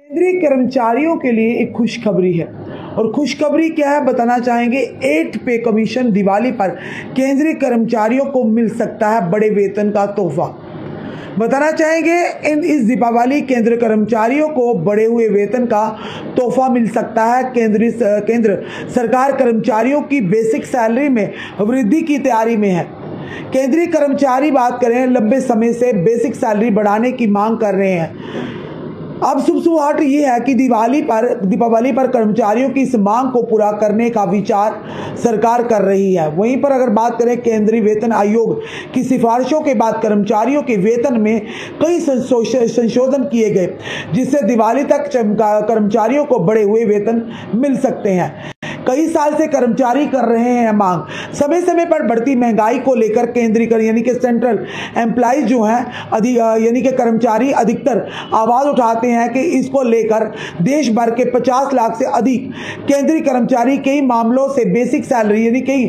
केंद्रीय कर्मचारियों के लिए एक खुशखबरी है और खुशखबरी क्या है बताना चाहेंगे। 8 पे कमीशन दिवाली पर केंद्रीय कर्मचारियों को मिल सकता है बड़े वेतन का तोहफा। बताना चाहेंगे इस दीपावली केंद्र कर्मचारियों को बढ़े हुए वेतन का तोहफा मिल सकता है। केंद्र सरकार कर्मचारियों की बेसिक सैलरी में वृद्धि की तैयारी में है। केंद्रीय कर्मचारी बात करें लंबे समय से बेसिक सैलरी बढ़ाने की मांग कर रहे हैं। अब सुबह ये है कि दीपावली पर कर्मचारियों की इस मांग को पूरा करने का विचार सरकार कर रही है। वहीं पर अगर बात करें केंद्रीय वेतन आयोग की सिफारिशों के बाद कर्मचारियों के वेतन में कई संशोधन किए गए, जिससे दिवाली तक कर्मचारियों को बढ़े हुए वेतन मिल सकते हैं। कई साल से कर्मचारी कर रहे हैं मांग। समय समय पर बढ़ती महंगाई को लेकर केंद्रीय यानी कि सेंट्रल एम्प्लॉइज जो हैं यानी कि कर्मचारी अधिकतर आवाज उठाते हैं कि इसको लेकर देश भर के 50 लाख से अधिक केंद्रीय कर्मचारी कई मामलों से बेसिक सैलरी यानी कई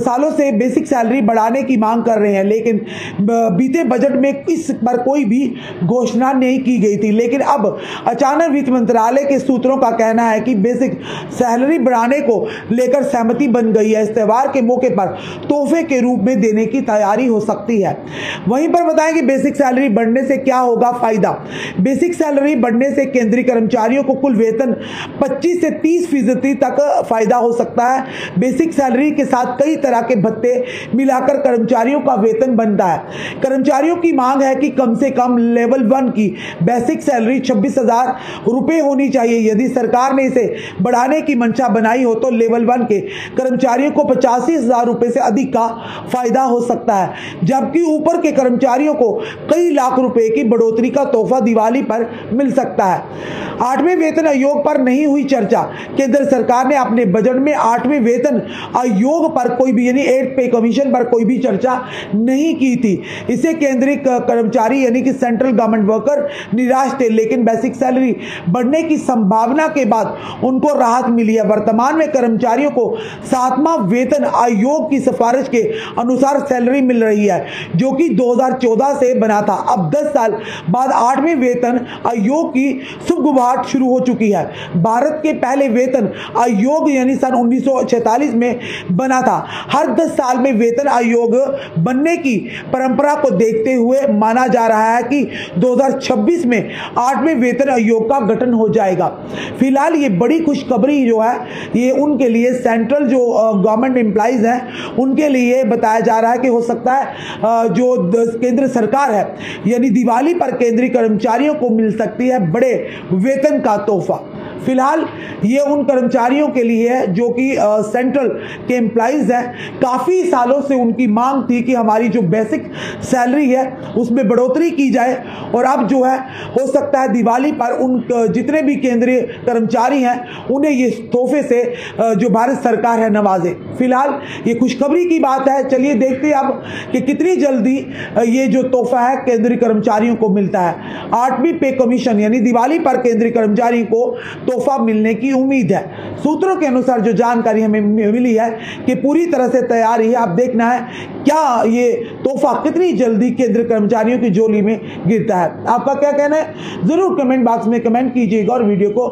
सालों से बेसिक सैलरी बढ़ाने की मांग कर रहे हैं, लेकिन बीते बजट में इस पर कोई भी घोषणा नहीं की गई थी। लेकिन अब अचानक वित्त मंत्रालय के सूत्रों का कहना है कि बेसिक सैलरी बढ़ाने को लेकर सहमति बन गई है। इस त्योहार के मौके पर तोहफे के रूप में देने की तैयारी हो सकती है। वहीं पर बताएं कि बेसिक सैलरी बढ़ने से क्या होगा फायदा। बेसिक सैलरी बढ़ने से केंद्रीय कर्मचारियों को कुल वेतन 25 से 30% तक फायदा हो सकता है। बेसिक सैलरी के साथ कई तरह के भत्ते मिलाकर कर्मचारियों का वेतन बनता है। कर्मचारियों की मांग है कि कम से कम लेवल 1 की बेसिक सैलरी 26,000 रुपए होनी चाहिए। यदि सरकार ने इसे बढ़ाने की मंशा बनाई हो तो लेवल 1 के कर्मचारियों को 85,000 रुपए से अधिक का फायदा हो सकता है, जबकि ऊपर के कर्मचारियों को कई लाख रुपए की बढ़ोतरी का तोहफा दिवाली पर मिल सकता है। 8वें वेतन आयोग पर नहीं हुई चर्चा। केंद्र सरकार ने अपने बजट में 8वें वेतन आयोग पर कोई भी यानी 8 पे कमीशन पर कोई भी चर्चा नहीं की थी। इसे केंद्रीय कर्मचारी यानी कि सेंट्रल गवर्नमेंट वर्कर निराश थे, लेकिन बेसिक सैलरी बढ़ने की संभावना के बाद उनको राहत मिली है। वर्तमान में कर्मचारियों को 7वां वेतन आयोग की सिफारिश के अनुसार सैलरी मिल रही है, जो कि 2014 से बना था। अब 10 साल बाद 8वें वेतन आयोग की शुरुआत शुरू हो चुकी है। भारत के पहले वेतन आयोग यानी सन 1946 में बना था। हर 10 साल में वेतन आयोग बनने की परंपरा को देखते हुए माना जा रहा है कि 2026 में 8वें वेतन आयोग का गठन हो जाएगा। फिलहाल ये बड़ी खुशखबरी जो है ये उनके लिए सेंट्रल जो गवर्नमेंट एम्प्लॉइज हैं उनके लिए बताया जा रहा है कि हो सकता है जो केंद्र सरकार है यानी दिवाली पर केंद्रीय कर्मचारियों को मिल सकती है बड़े वेतन का तोहफा। फिलहाल ये उन कर्मचारियों के लिए है जो कि सेंट्रल के एम्प्लॉइज हैं। काफ़ी सालों से उनकी मांग थी कि हमारी जो बेसिक सैलरी है उसमें बढ़ोतरी की जाए, और अब जो है हो सकता है दिवाली पर उन जितने भी केंद्रीय कर्मचारी हैं उन्हें ये तोहफे से जो भारत सरकार है नवाजे। फिलहाल ये खुशखबरी की बात है। चलिए देखते हैं अब कि कितनी जल्दी ये जो तोहफा है केंद्रीय कर्मचारियों को मिलता है। 8वीं पे कमीशन यानी दिवाली पर केंद्रीय कर्मचारी को तोहफा मिलने की उम्मीद है। सूत्रों के अनुसार जो जानकारी हमें मिली है कि पूरी तरह से तैयारी है। अब देखना है क्या ये तोहफा कितनी जल्दी केंद्रीय कर्मचारियों की झोली में गिरता है। आपका क्या कहना है जरूर कमेंट बॉक्स में कमेंट कीजिएगा और वीडियो को